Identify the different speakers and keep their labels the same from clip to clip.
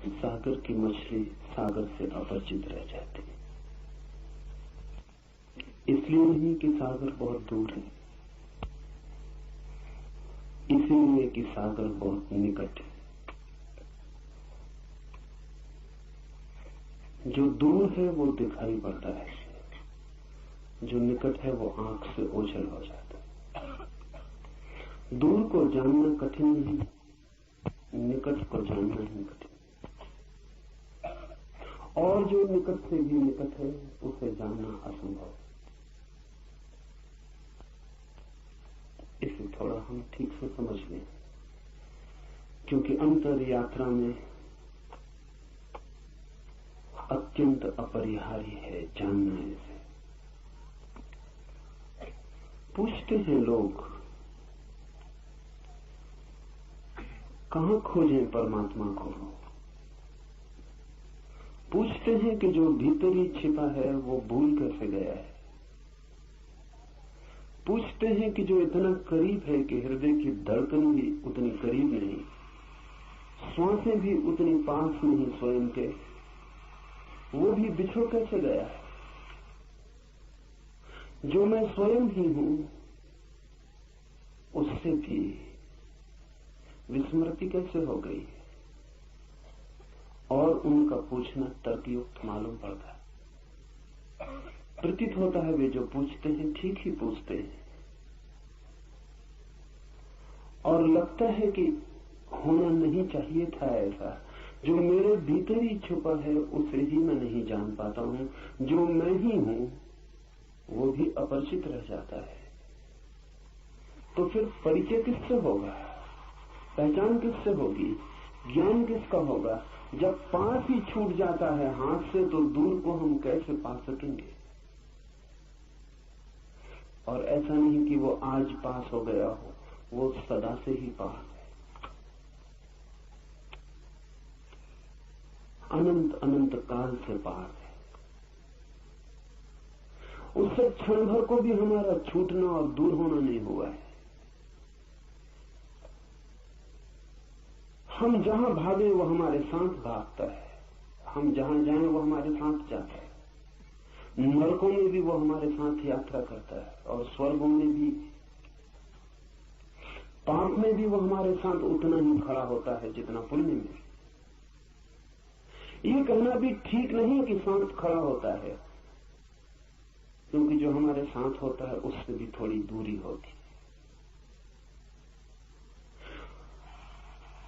Speaker 1: सागर की मछली सागर से अपरिचित रह जाती है। इसलिए नहीं कि सागर बहुत दूर है, इसलिए कि सागर बहुत निकट है। जो दूर है वो दिखाई पड़ता है, जो निकट है वो आंख से ओझल हो जाता है। दूर को जानना कठिन नहीं, निकट को जानना ही कठिन। और जो निकट से भी निकट है उसे जानना असंभव। इसे थोड़ा हम ठीक से समझ लें, क्योंकि अंतर यात्रा में अत्यंत अपरिहार्य है जानना। इसे पूछते हैं लोग, कहां खोजें परमात्मा को? पूछते हैं कि जो भीतर ही छिपा है वो भूल कैसे गया है? पूछते हैं कि जो इतना करीब है कि हृदय की धड़कन भी उतनी करीब नहीं, श्वासें भी उतनी पास नहीं स्वयं के, वो भी बिछड़ कैसे गया है? जो मैं स्वयं ही हूं उससे भी विस्मृति कैसे हो गई? और उनका पूछना तर्कयुक्त मालूम पड़ता है। प्रतीत होता है वे जो पूछते हैं ठीक ही पूछते हैं, और लगता है कि होना नहीं चाहिए था ऐसा। जो मेरे भीतर ही छुपा है उसे ही मैं नहीं जान पाता हूं, जो मैं ही हूं वो भी अपरिचित रह जाता है। तो फिर परिचय किससे होगा? पहचान किससे होगी? ज्ञान किसका होगा? जब पास ही छूट जाता है हाथ से तो दूर को हम कैसे पा सकेंगे? और ऐसा नहीं कि वो आज पास हो गया हो, वो सदा से ही पास है, अनंत अनंत काल से पास है। उससे क्षण भर को भी हमारा छूटना और दूर होना नहीं हुआ है। हम जहां भागे वो हमारे साथ भागता है, हम जहां जाएं वो हमारे साथ जाता है। नरकों में भी वो हमारे साथ यात्रा करता है, और स्वर्गों में भी, पाप में भी वो हमारे साथ उतना ही खड़ा होता है जितना पुण्य में। ये कहना भी ठीक नहीं कि साथ खड़ा होता है, क्योंकि जो हमारे साथ होता है उससे भी थोड़ी दूरी होती।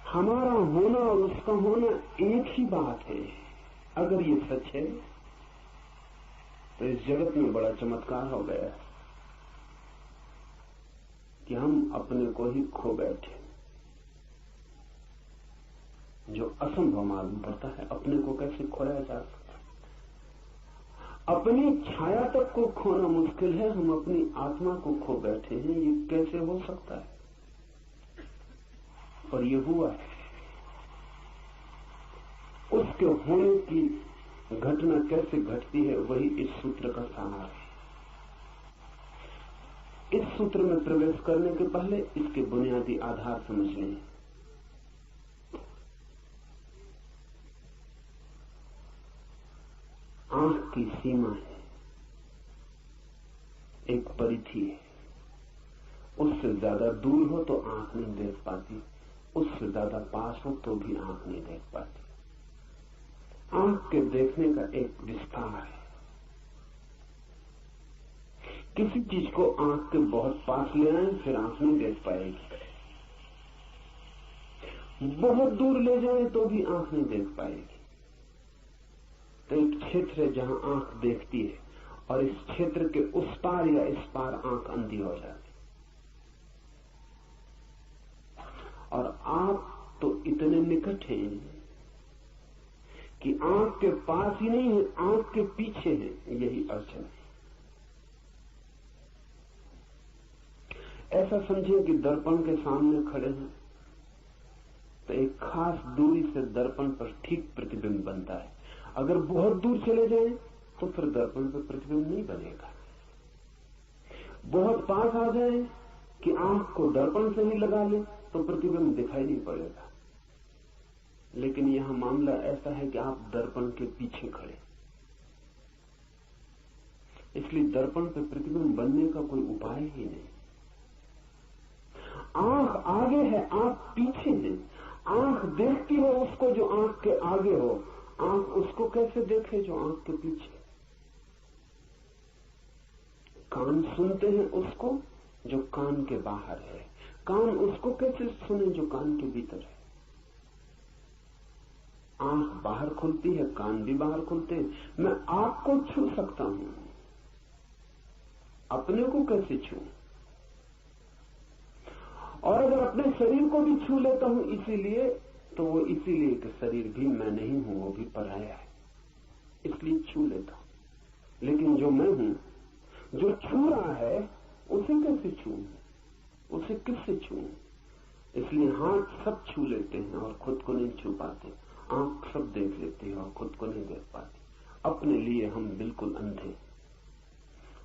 Speaker 1: हमारा होना और उसका होना एक ही बात है। अगर ये सच है तो इस जगत में बड़ा चमत्कार हो गया कि हम अपने को ही खो बैठे। जो असंभव मालूम पड़ता है, अपने को कैसे खोया जा सकता? अपनी छाया तक को खोना मुश्किल है, हम अपनी आत्मा को खो बैठे हैं। ये कैसे हो सकता है? और ये हुआ है। उसके होने की घटना कैसे घटती है वही इस सूत्र का सार है। इस सूत्र में प्रवेश करने के पहले इसके बुनियादी आधार समझ लें। आंख की सीमा है, एक परिधि है। उससे ज्यादा दूर हो तो आंख नहीं देख पाती, उससे ज्यादा पास हो तो भी आंख नहीं देख पाती। आंख के देखने का एक विस्तार है। किसी चीज को आंख के बहुत पास ले आए फिर आंख नहीं देख पाएगी, बहुत दूर ले जाए तो भी आंख नहीं देख पाएगी। तो एक क्षेत्र है जहां आंख देखती है, और इस क्षेत्र के उस पार या इस पार आंख अंधी हो जाती। और आप तो इतने निकट हैं कि आंख के पास ही नहीं है, आंख के पीछे है। यही अड़चन है। ऐसा समझिए कि दर्पण के सामने खड़े हैं तो एक खास दूरी से दर्पण पर ठीक प्रतिबिंब बनता है। अगर बहुत दूर चले जाएं तो फिर दर्पण पर प्रतिबिंब नहीं बनेगा। बहुत पास आ जाए कि आंख को दर्पण से ही लगा ले तो प्रतिबिंब दिखाई नहीं पड़ेगा। लेकिन यहां मामला ऐसा है कि आप दर्पण के पीछे खड़े, इसलिए दर्पण पे प्रतिबिंब बनने का कोई उपाय ही नहीं। आंख आगे है, आंख पीछे है। आंख देखती हो उसको जो आंख के आगे हो, आंख उसको कैसे देखे जो आंख के पीछे। कान सुनते हैं उसको जो कान के बाहर है, कान उसको कैसे सुने जो कान के भीतर है। आंख बाहर खुलती है, कान भी बाहर खुलते हैं। मैं आपको छू सकता हूं, अपने को कैसे छू? और अगर अपने शरीर को भी छू लेता हूं इसीलिए, तो वो इसीलिए कि शरीर भी मैं नहीं हूं, वो भी पराया है, इसलिए छू लेता हूं। लेकिन जो मैं हूं, जो छू रहा है, उसे कैसे छू? उसे किससे छू? इसलिए हाथ सब छू लेते हैं और खुद को नहीं छू पाते। आंख सब देख लेती है और खुद को नहीं देख पाती। अपने लिए हम बिल्कुल अंधे।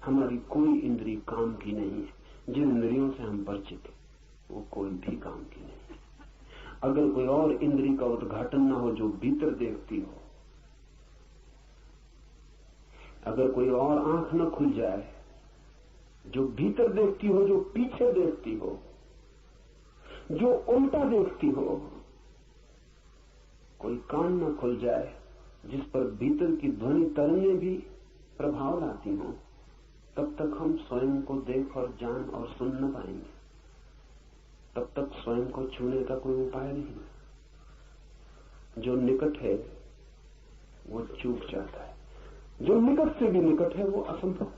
Speaker 1: हमारी कोई इंद्रिय काम की नहीं है। जिन इंद्रियों से हम परिचित हैं वो कोई भी काम की नहीं है। अगर कोई और इंद्रिय का उद्घाटन ना हो जो भीतर देखती हो, अगर कोई और आंख न खुल जाए जो भीतर देखती हो, जो पीछे देखती हो, जो उल्टा देखती हो, कोई कान न खुल जाए जिस पर भीतर की ध्वनि तरंगें भी प्रभाव लाती हो, तब तक हम स्वयं को देख और जान और सुन न पाएंगे। तब तक स्वयं को छूने का कोई उपाय नहीं। जो निकट है वो चूक जाता है, जो निकट से भी निकट है वो असंभव।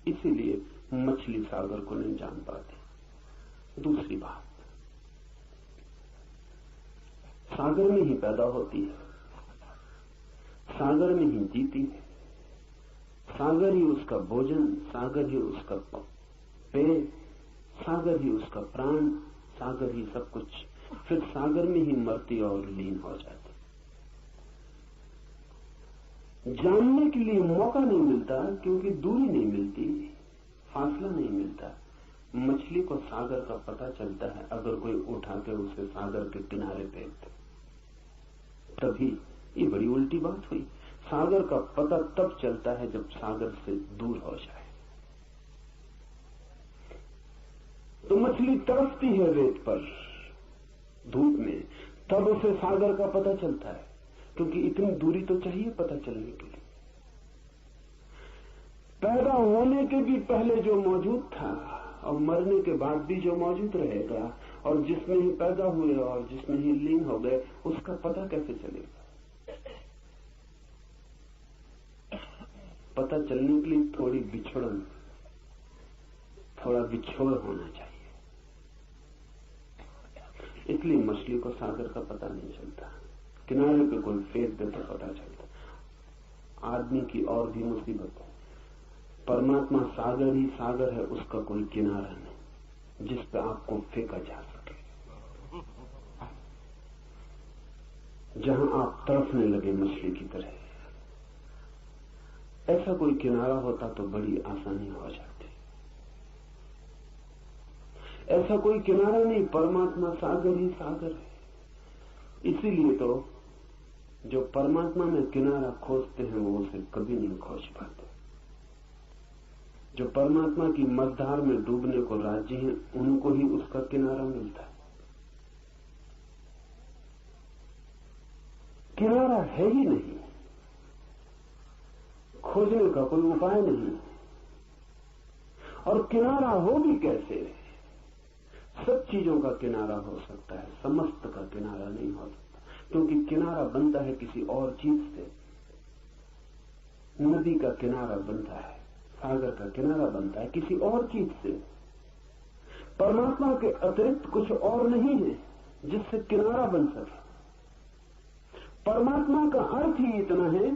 Speaker 1: इसीलिए मछली सागर को नहीं जान पाती। दूसरी बात, सागर में ही पैदा होती है, सागर में ही जीती है, सागर ही उसका भोजन, सागर ही उसका पेय, सागर ही उसका प्राण, सागर ही सब कुछ। फिर सागर में ही मरती और लीन हो जाती। जानने के लिए मौका नहीं मिलता क्योंकि दूरी नहीं मिलती, फासला नहीं मिलता। मछली को सागर का पता चलता है अगर कोई उठा के उसे सागर के किनारे फेंक दे, तभी। ये बड़ी उल्टी बात हुई। सागर का पता तब चलता है जब सागर से दूर हो जाए। तो मछली तरसती है रेत पर, धूप में, तब उसे सागर का पता चलता है, क्योंकि इतनी दूरी तो चाहिए पता चलने के लिए। पैदा होने के भी पहले जो मौजूद था और मरने के बाद भी जो मौजूद रहेगा, और जिसमें ही पैदा हुए और जिसमें ही लीन हो गए, उसका पता कैसे चलेगा? पता चलने के लिए थोड़ी बिछड़न, थोड़ा बिछोड़ होना चाहिए। इसलिए मछली को सागर का पता नहीं चलता, किनारे पे कोई फेंक दे तो पता चलता। आदमी की और भी मुसीबत है। परमात्मा सागर ही सागर है, उसका कोई किनारा नहीं जिस पे आपको फेंका जा सके। जहां आप तड़फने लगे मछली की तरह, ऐसा कोई किनारा होता तो बड़ी आसानी हो जाती। ऐसा कोई किनारा नहीं, परमात्मा सागर ही सागर है। इसीलिए तो जो परमात्मा में किनारा खोजते हैं वो उसे कभी नहीं खोज पाते। जो परमात्मा की मझधार में डूबने को राजी हैं, उनको ही उसका किनारा मिलता है। किनारा है ही नहीं, खोजने का कोई उपाय नहीं। और किनारा हो भी कैसे? सब चीजों का किनारा हो सकता है, समस्त का किनारा नहीं हो सकता, क्योंकि किनारा बनता है किसी और चीज से। नदी का किनारा बनता है, सागर का किनारा बनता है किसी और चीज से। परमात्मा के अतिरिक्त कुछ और नहीं है जिससे किनारा बन सके। परमात्मा का अर्थ ही इतना है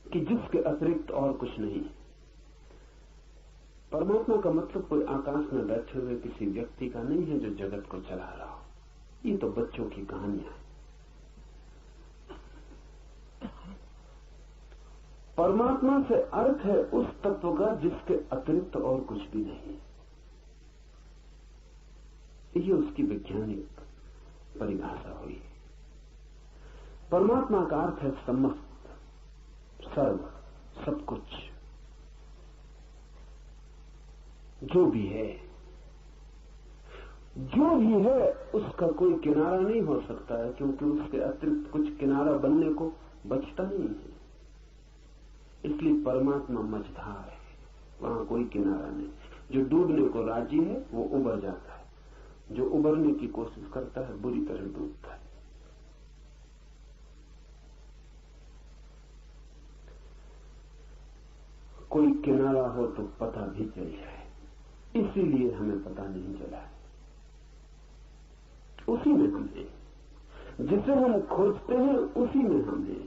Speaker 1: कि जिसके अतिरिक्त और कुछ नहीं। परमात्मा का मतलब कोई आकाश में बैठे हुए किसी व्यक्ति का नहीं है जो जगत को चला रहा हो। ये तो बच्चों की कहानियां है। परमात्मा से अर्थ है उस तत्व का जिसके अतिरिक्त और कुछ भी नहीं। ये उसकी वैज्ञानिक परिभाषा हुई। परमात्मा का अर्थ है समस्त, सर्व, सब कुछ, जो भी है। जो भी है उसका कोई किनारा नहीं हो सकता है, क्योंकि उसके अतिरिक्त कुछ किनारा बनने को बचता नहीं है। इसलिए परमात्मा मझधार है, वहां कोई किनारा नहीं। जो डूबने को राजी है वो उबर जाता है, जो उबरने की कोशिश करता है बुरी तरह डूबता है। कोई किनारा हो तो पता भी चल जाए, इसीलिए हमें पता नहीं चला है। उसी में हम हैं, जिसे हम खोजते हैं उसी में हम हैं,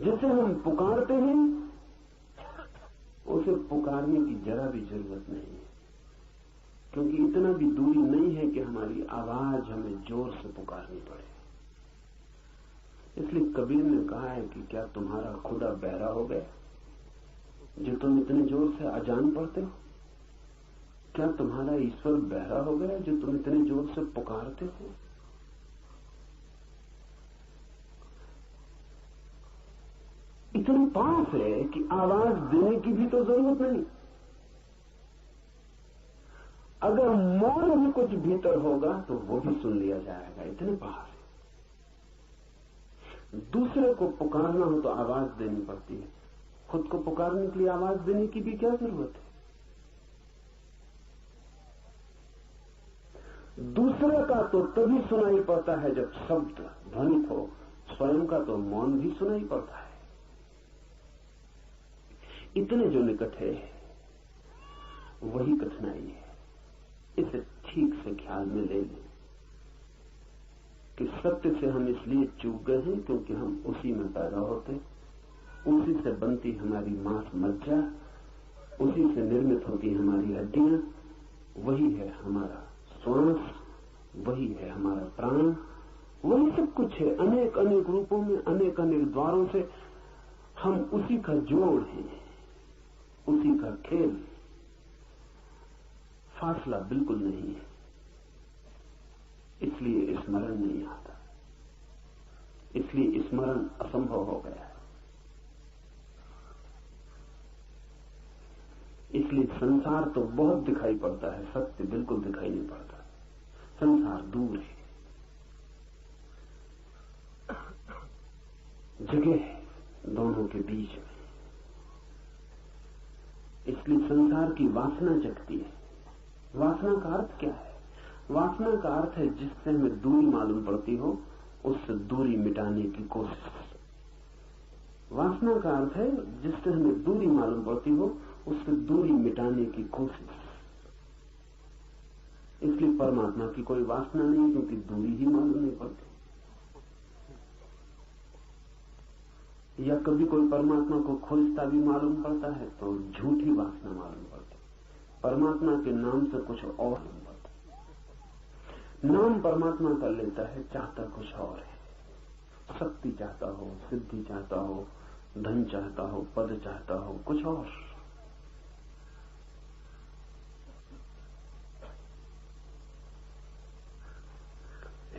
Speaker 1: जिसे हम पुकारते हैं उसे पुकारने की जरा भी जरूरत नहीं है, क्योंकि इतना भी दूरी नहीं है कि हमारी आवाज हमें जोर से पुकारनी पड़े। इसलिए कबीर ने कहा है कि क्या तुम्हारा खुदा बहरा हो गया जो तुम इतने जोर से अजान पढ़ते हो? क्या तुम्हारा ईश्वर बहरा हो गया जो तुम इतने जोर से पुकारते हो? इतने पास है कि आवाज देने की भी तो जरूरत नहीं। अगर मौन भी कुछ भीतर होगा तो वो भी सुन लिया जाएगा, इतने पास है। दूसरे को पुकारना हो तो आवाज देनी पड़ती है, खुद को पुकारने के लिए आवाज देने की भी क्या जरूरत है? दूसरे का तो तभी सुनाई पड़ता है जब शब्द ध्वनित हो, स्वयं का तो मौन भी सुनाई पड़ता है। इतने जो निकट है वही कठिनाई है। इसे ठीक से ख्याल में ले लें कि सत्य से हम इसलिए चूक गए हैं क्योंकि हम उसी में पैदा होते, उसी से बनती हमारी मांस मज्जा, उसी से निर्मित होती हमारी हड्डियां, वही है हमारा श्वास, वही है हमारा प्राण, वही सब कुछ है। अनेक अनेक रूपों में, अनेक अनेक द्वारों से हम उसी का जोड़ हैं, उसी का खेल। फासला बिल्कुल नहीं है, इसलिए स्मरण नहीं आता, इसलिए स्मरण असंभव हो गया है। इसलिए संसार तो बहुत दिखाई पड़ता है, सत्य बिल्कुल दिखाई नहीं पड़ता। संसार दूर है, जगह है दोनों के बीच में। इसलिए संसार की वासना जगती है। वासना का अर्थ क्या है? वासना का अर्थ है जिससे हमें दूरी मालूम पड़ती हो उससे दूरी मिटाने की कोशिश। वासना का अर्थ है जिससे हमें दूरी मालूम पड़ती हो उससे दूरी मिटाने की कोशिश। इसलिए परमात्मा की कोई वासना नहीं, क्योंकि दूरी ही मालूम नहीं पड़ती। या कभी कोई परमात्मा को खोजता भी मालूम पड़ता है तो झूठी वासना मालूम पड़ती। परमात्मा के नाम से कुछ और मालूम पड़ता। नाम परमात्मा का लेता है, चाहता कुछ और है। शक्ति चाहता हो, सिद्धि चाहता हो, धन चाहता हो, पद चाहता हो, कुछ और।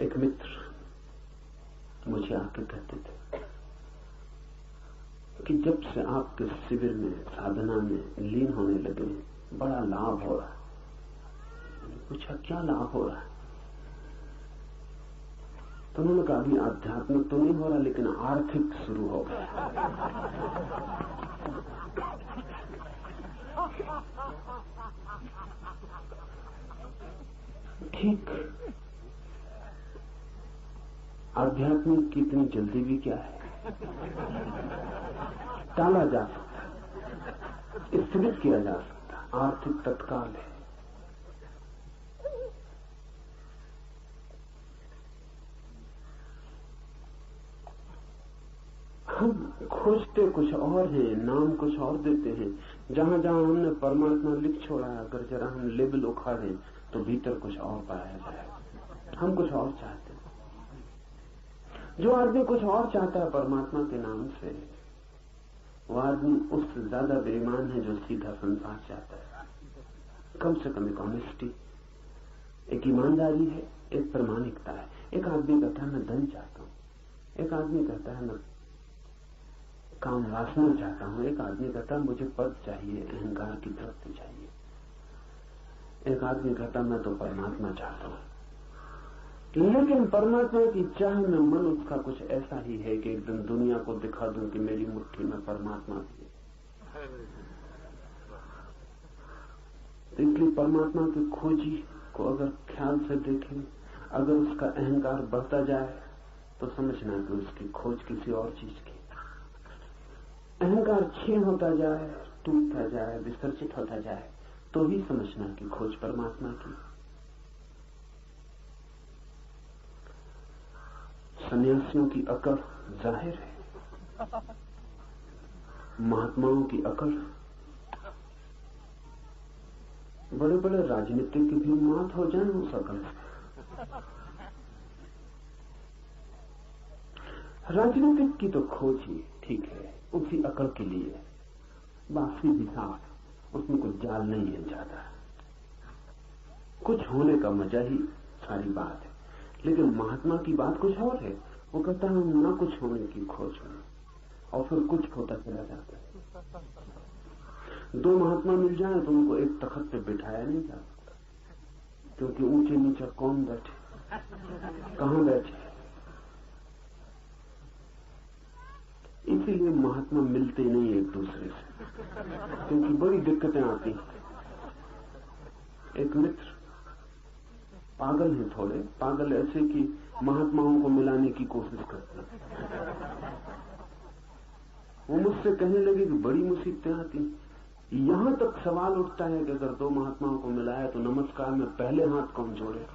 Speaker 1: एक मित्र मुझे आके कहते थे कि जब से आपके शिविर में, साधना में लीन होने लगे बड़ा लाभ हो रहा है। मैंने पूछा क्या लाभ हो रहा है? तो उन्होंने कहा अभी आध्यात्मिक तो नहीं हो रहा, लेकिन आर्थिक शुरू हो गया। ठीक, आध्यात्मिक की इतनी जल्दी भी क्या है? टाला जा सकता, स्थगित किया जा सकता। आर्थिक तत्काल है। हम खोजते कुछ और हैं, नाम कुछ और देते हैं। जहां जहां हमने परमात्मा लिख छोड़ा है, अगर जरा हम लेबल उखाड़े तो भीतर कुछ और पाया जाए। हम कुछ और चाहते हैं। जो आदमी कुछ और चाहता है परमात्मा के नाम से, वो आदमी उससे ज्यादा बेईमान है जो सीधा संसार चाहता है। कम से कम एक ऑनेस्टी, एक ईमानदारी है, एक प्रामाणिकता है। एक आदमी कहता है मैं धन चाहता हूं, एक आदमी कहता है मैं काम वासना चाहता हूं, एक आदमी कहता है मुझे पद चाहिए, अहंकार की तृप्ति चाहिए, एक आदमी कहता मैं तो परमात्मा चाहता हूं। लेकिन परमात्मा की चाह में मन उसका कुछ ऐसा ही है कि एक दिन दुनिया को दिखा दूं कि मेरी मुट्ठी में परमात्मा भी है। इसलिए परमात्मा की खोजी को अगर ख्याल से देखें, अगर उसका अहंकार बढ़ता जाए तो समझना कि उसकी खोज किसी और चीज की। अहंकार क्षीण होता जाए, टूटता जाए, विसर्जित होता जाए तो ही समझना कि खोज परमात्मा की। सन्यासियों की अकड़ जाहिर है, महात्माओं की अकड़, बड़े बड़े राजनीतिक भी मात हो जाए उस अकड़ से। राजनीतिक की तो खोज ही ठीक है, उसी अकड़ के लिए, बाकी भी साफ, उसमें कुछ जाल नहीं है ज्यादा, कुछ होने का मजा ही सारी बात है। लेकिन महात्मा की बात कुछ और है, वो कहता है ना कुछ होने की खोज में, और फिर कुछ होता चला जाता है। दो महात्मा मिल जाए तो उनको एक तख्त पे बिठाया नहीं जा सकता, क्योंकि ऊंचे नीचे कौन बैठे, कहां बैठे। इसीलिए महात्मा मिलते नहीं एक दूसरे से, क्योंकि बड़ी दिक्कतें आती हैं। एक मित्र पागल है, थोड़े पागल ऐसे कि महात्माओं को मिलाने की कोशिश करते हैं। वो मुझसे कहने लगे कि बड़ी मुसीबतें आती, यहां तक सवाल उठता है कि अगर दो महात्माओं को मिलाया तो नमस्कार में पहले हाथ कौन जोड़े।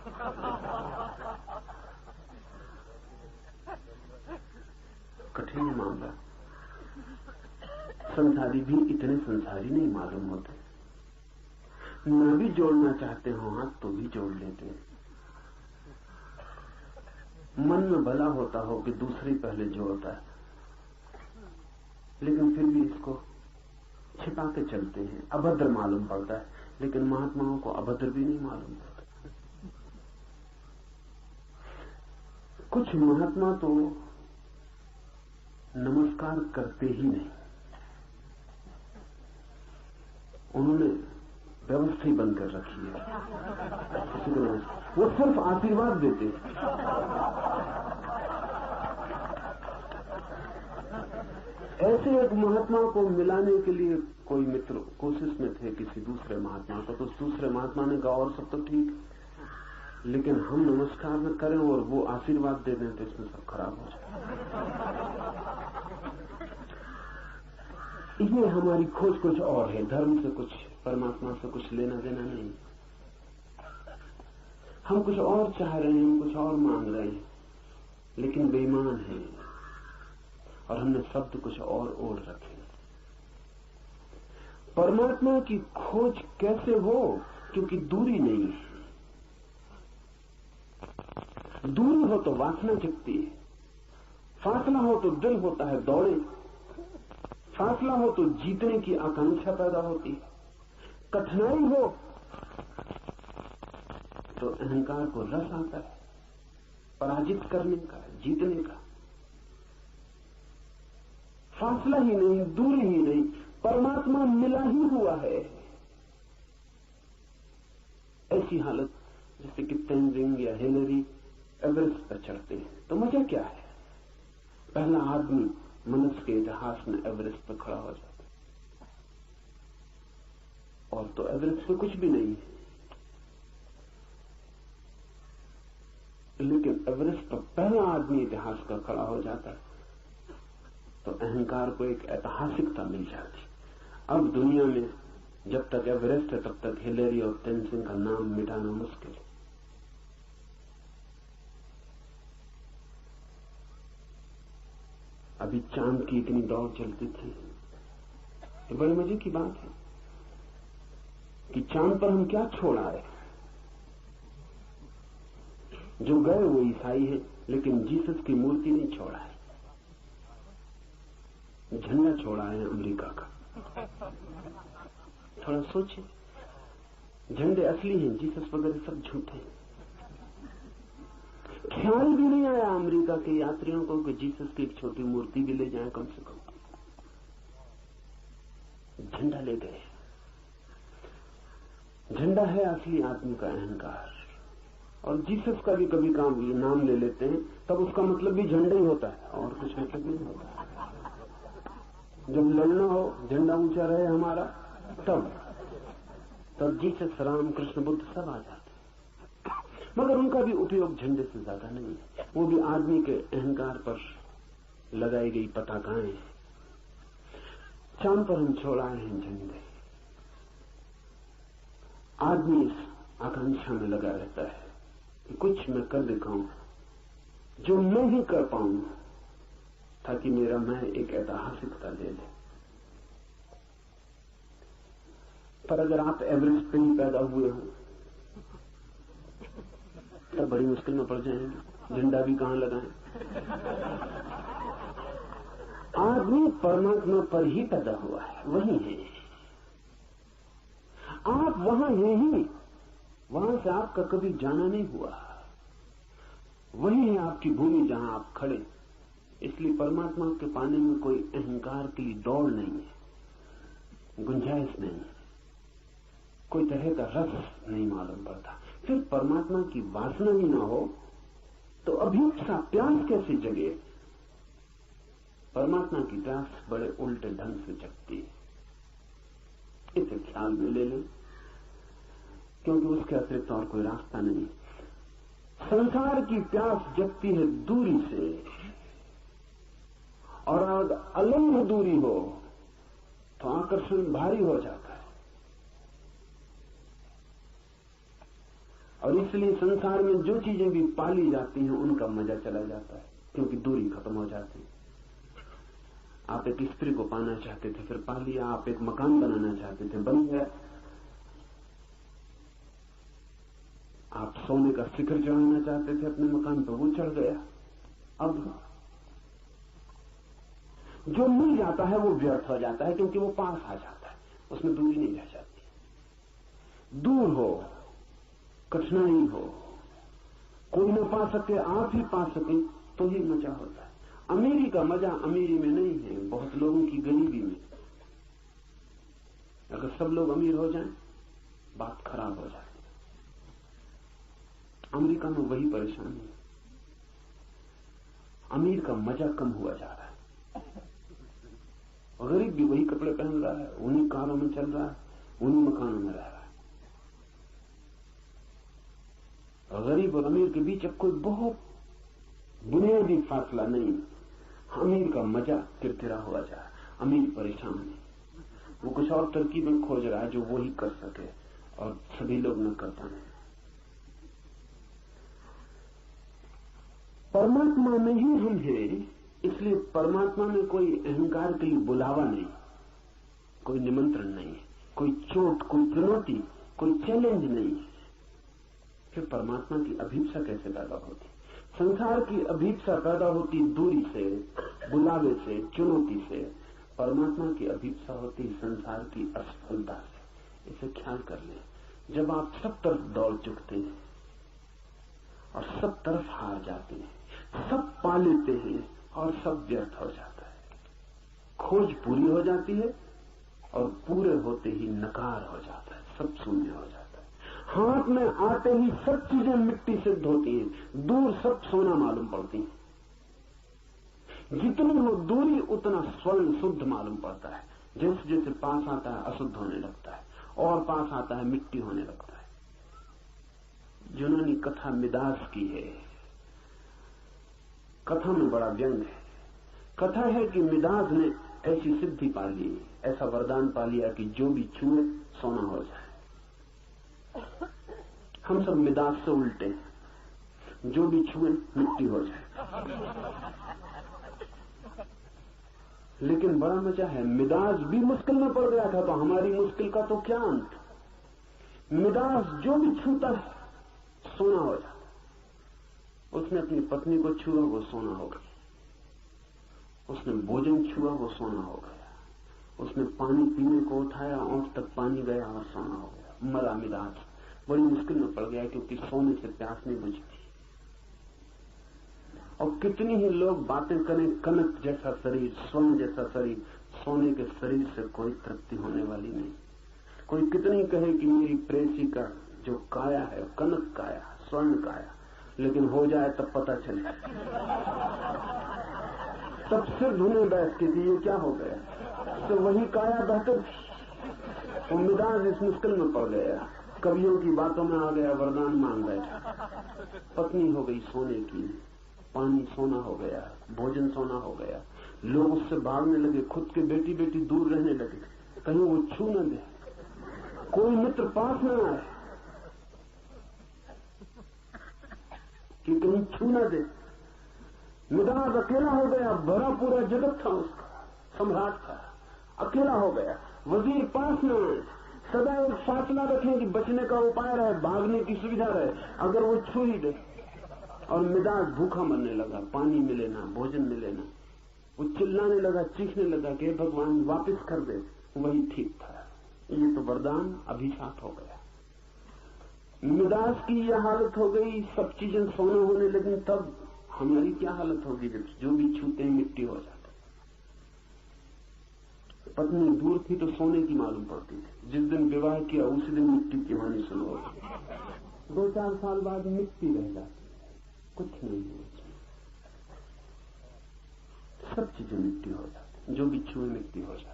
Speaker 1: कठिन मामला। संसारी भी इतने संसारी नहीं मालूम होते, न भी जोड़ना चाहते हो हाथ तो भी जोड़ लेते हैं। मन में भला होता हो कि दूसरे पहले जोड़ता है, लेकिन फिर भी इसको छिपा के चलते हैं, अभद्र मालूम पड़ता है। लेकिन महात्माओं को अभद्र भी नहीं मालूम पड़ता। कुछ महात्मा तो नमस्कार करते ही नहीं, उन्होंने व्यवस्था ही बंद कर रखी है, वो सिर्फ आशीर्वाद देते। ऐसे एक महात्मा को मिलाने के लिए कोई मित्र कोशिश में थे किसी दूसरे महात्मा को, तो दूसरे महात्मा ने कहा और सब तो ठीक, लेकिन हम नमस्कार न करें और वो आशीर्वाद दे दें तो इसमें सब खराब हो जाए। ये हमारी खोज कुछ और है, धर्म से कुछ, परमात्मा से कुछ लेना देना नहीं। हम कुछ और चाह रहे हैं, हम कुछ और मांग रहे हैं, लेकिन बेईमान हैं और हमने शब्द कुछ और ओढ़ रखे। परमात्मा की खोज कैसे हो, क्योंकि दूरी नहीं है। दूरी हो तो वासना जगती है, फासला हो तो दिल होता है दौड़े, फासला हो तो जीतने की आकांक्षा पैदा होती है, कठिनाई हो तो अहंकार को रस आता है पराजित करने का, जीतने का। फासला ही नहीं, दूरी ही नहीं, परमात्मा मिला ही हुआ है। ऐसी हालत जैसे कि तेंजिंग या हिलरी एवरेस्ट पर चढ़ते हैं तो मजा क्या है? पहला आदमी मनुष्य के इतिहास में एवरेस्ट पर खड़ा हो जाता है, और तो एवरेस्ट पे कुछ भी नहीं है, लेकिन एवरेस्ट पर पहला आदमी इतिहास का खड़ा हो जाता है तो अहंकार को एक ऐतिहासिकता मिल जाती। अब दुनिया में जब तक एवरेस्ट है तब तक हिलरी और तेंजिंग का नाम मिटाना मुश्किल है। अभी चांद की इतनी दौड़ चलती थी, ये बड़े मजे की बात है कि चांद पर हम क्या छोड़ आए। जो गए वो ईसाई है, लेकिन जीसस की मूर्ति नहीं छोड़ा है, झंडा छोड़ा है अमेरिका का। थोड़ा सोचिए, झंडे असली हैं, जीसस वगैरह सब झूठे हैं। ख्याल भी नहीं आया अमेरिका के यात्रियों को कि जीसस की एक छोटी मूर्ति भी ले जाएं कम से कम। झंडा ले गए। झंडा है असली आदमी का अहंकार। और जीसस का भी कभी काम नाम ले लेते हैं तब उसका मतलब भी झंडा ही होता है और कुछ मतलब नहीं होता। जब लड़ना हो, झंडा ऊंचा रहे हमारा, तब जीसस, राम, कृष्ण, बुद्ध सब आ जाते। मगर उनका भी उपयोग झंडे से ज्यादा नहीं है। वो भी आदमी के अहंकार पर लगाई गई पताकाएं। चांद पर हम छोड़ाए हैं झंडे। आदमी इस आकांक्षा में लगा रहता है कि कुछ मैं कर दिखाऊं जो मैं ही कर पाऊं, ताकि मेरा मैं एक ऐतिहासिकता ले ले। पर अगर आप एवरेस्ट पे ही पैदा हुए हो तब बड़ी मुश्किल में पड़ जाएंगे। झंडा भी कहां लगाएं? आदमी परमात्मा पर ही पैदा हुआ है, वही है। आप वहां हैं ही, वहां से आपका कभी जाना नहीं हुआ। वही है आपकी भूमि जहां आप खड़े। इसलिए परमात्मा के पाने में कोई अहंकार की दौड़ नहीं है, गुंजाइश नहीं, कोई तरह का रस नहीं मालूम पड़ता। फिर परमात्मा की वासना ही ना हो तो अभिप्सा, प्यास कैसे जगे? परमात्मा की प्यास बड़े उल्टे ढंग से जगती है। इसे ख्याल में ले लें, क्योंकि उसके अतिरिक्त और कोई रास्ता नहीं। संसार की प्यास जगती है दूरी से, और अगर अलंघ दूरी हो तो आकर्षण भारी हो जाता है। और इसलिए संसार में जो चीजें भी पाली जाती हैं उनका मजा चला जाता है, क्योंकि दूरी खत्म हो जाती है। आप एक स्त्री को पाना चाहते थे, फिर पा लिया। आप एक मकान बनाना चाहते थे, बन गया। आप सोने का शिखर चढ़ाना चाहते थे अपने मकान पर, वो चढ़ गया। अब जो मिल जाता है वो व्यर्थ हो जाता है, क्योंकि वो पास आ जाता है, उसमें दूरी नहीं रह जाती। दूर हो, कठिनाई हो, कोई न पा सके, आप ही पा सके, तो ही मजा होता है। अमीरी का मजा अमीरी में नहीं है, बहुत लोगों की गरीबी में। अगर सब लोग अमीर हो जाएं, बात खराब हो जाती है। अमेरिका में वही परेशानी है। अमीर का मजा कम हुआ जा रहा है, गरीब भी वही कपड़े पहन रहा है, उन्हीं कारों में चल रहा है, उन्हीं मकानों में रह रहा है। गरीब और अमीर के बीच अब कोई बहुत बुनियादी फासला नहीं। अमीर का मजा किरकिरा हुआ जा रहा है, अमीर परेशान है। वो कुछ और तरकीबें खोज रहा है जो वो ही कर सके, और सभी लोग न कर पाए। परमात्मा में ही हम हैं, इसलिए परमात्मा में कोई अहंकार के लिए बुलावा नहीं, कोई निमंत्रण नहीं, कोई चोट, कोई चुनौती, कोई चैलेंज नहीं। फिर परमात्मा की अभीप्सा कैसे पैदा होती? संसार की अभीप्सा पैदा होती दूरी से, बुलावे से, चुनौती से। परमात्मा की अभीप्सा होती संसार की असफलता से। इसे ख्याल कर लें। जब आप सब तरफ दौड़ चुकते हैं और सब तरफ हार जाते हैं, सब पा लेते हैं और सब व्यर्थ हो जाता है, खोज पूरी हो जाती है और पूरे होते ही नकार हो जाता है, सब शून्य हो जाता है। हाथ में आते ही सब चीजें मिट्टी सिद्ध होती हैं, दूर सब सोना मालूम पड़ती हैं। जितनी हो दूरी उतना स्वर्ण शुद्ध मालूम पड़ता है। जैसे जैसे पास आता है अशुद्ध होने लगता है, और पास आता है मिट्टी होने लगता है। यूनानी कथा मिदास की है। कथा में बड़ा व्यंग है। कथा है कि मिदास ने ऐसी सिद्धि पा ली, ऐसा वरदान पा लिया कि जो भी छुए सोना हो जाए। हम सब मिदास से उल्टे हैं, जो भी छुए मिट्टी हो जाए। लेकिन बड़ा मजा है, मिदास भी मुश्किल में पड़ गया था, तो हमारी मुश्किल का तो क्या अंत। मिदास जो भी छूता है सोना हो जाता। उसने अपनी पत्नी को छुआ, वो सोना हो गई। उसने भोजन छुआ, वो सोना हो गया। उसने पानी पीने को उठाया, ओंठ तक पानी गया और सोना हो गया। मरा मिदास, बड़ी मुश्किल में पड़ गया, क्योंकि सोने से प्यास नहीं बुझती। और कितनी ही लोग बातें करें, कनक जैसा शरीर, स्वर्ण जैसा शरीर, सोने के शरीर से कोई तृप्ति होने वाली नहीं। कोई कितनी कहे कि मेरी प्रेसी का जो काया है कनक काया, स्वर्ण काया, लेकिन हो जाए तब पता चले, तब सिर धुने बैठती थी ये क्या हो गया। तो वही काया बेहतर थी। मिजाज इस मुश्किल में पड़ गया, कवियों की बातों में आ गया, वरदान मांग बैठा। पत्नी हो गई सोने की, पानी सोना हो गया, भोजन सोना हो गया, लोग उससे भागने लगे, खुद के बेटी बेटी दूर रहने लगे, कहीं वो छू न दे, कोई मित्र पास न आए कि कहीं छू न दे। मिजाज अकेला हो गया, भरा पूरा जगत था उसका, सम्राट था, अकेला हो गया, वजीर पास न आए, सदा एक फासला रखें कि बचने का उपाय रहे, भागने की सुविधा रहे, अगर वो छू ही दे। और मिजाज भूखा मरने लगा, पानी मिले ना, भोजन मिले ना, वो चिल्लाने लगा, चीखने लगा कि भगवान वापस कर दे। वही ठीक था। ये तो वरदान अभिशाप हो गया। मिजाज की यह हालत हो गई, सब चीजें सोने होने लगी, तब हमारी क्या हालत होगी जब जो भी छूते हैं मिट्टी हो जाता। पत्नी दूर थी तो सोने की मालूम पड़ती थी, जिस दिन विवाह किया उसी दिन मिट्टी की होनी शुरू हो गई। 2-4 साल बाद मिट्टी रह जाती, कुछ नहीं है, सब चीजें मिट्टी हो जाती, जो भी छुए मिट्टी हो जाती।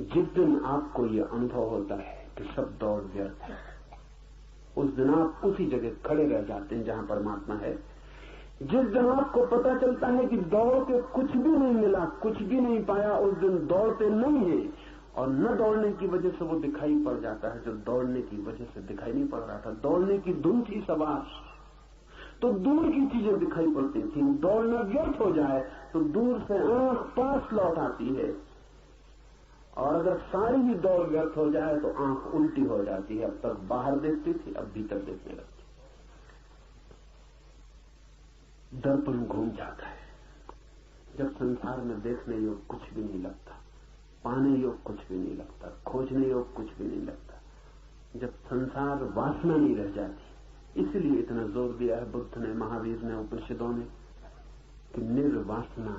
Speaker 1: जिस दिन आपको यह अनुभव होता है कि सब दौड़ व्यर्थ है, उस दिन आप उसी जगह खड़े रह जाते हैं जहां परमात्मा है। जिस दिन आपको पता चलता है कि दौड़ के कुछ भी नहीं मिला, कुछ भी नहीं पाया, उस दिन दौड़ते नहीं है, और न दौड़ने की वजह से वो दिखाई पड़ जाता है जो दौड़ने की वजह से दिखाई नहीं पड़ रहा था। दौड़ने की धुन थी सवार, तो दूर की चीजें दिखाई पड़ती थी। दौड़ना व्यर्थ हो जाए तो दूर से आंख पास लौट आती है, और अगर सारी ही दौड़ व्यर्थ हो जाए तो आंख उल्टी हो जाती है। अब तक बाहर देखती थी, अब भीतर देखने लगती। दर्पण घूम जाता है जब संसार में देखने योग कुछ भी नहीं लगता, पाने योग कुछ भी नहीं लगता, खोजने योग कुछ भी नहीं लगता, जब संसार वासना नहीं रह जाती। इसलिए इतना जोर दिया है बुद्ध ने, महावीर ने, उपनिषदों ने कि निर्वासना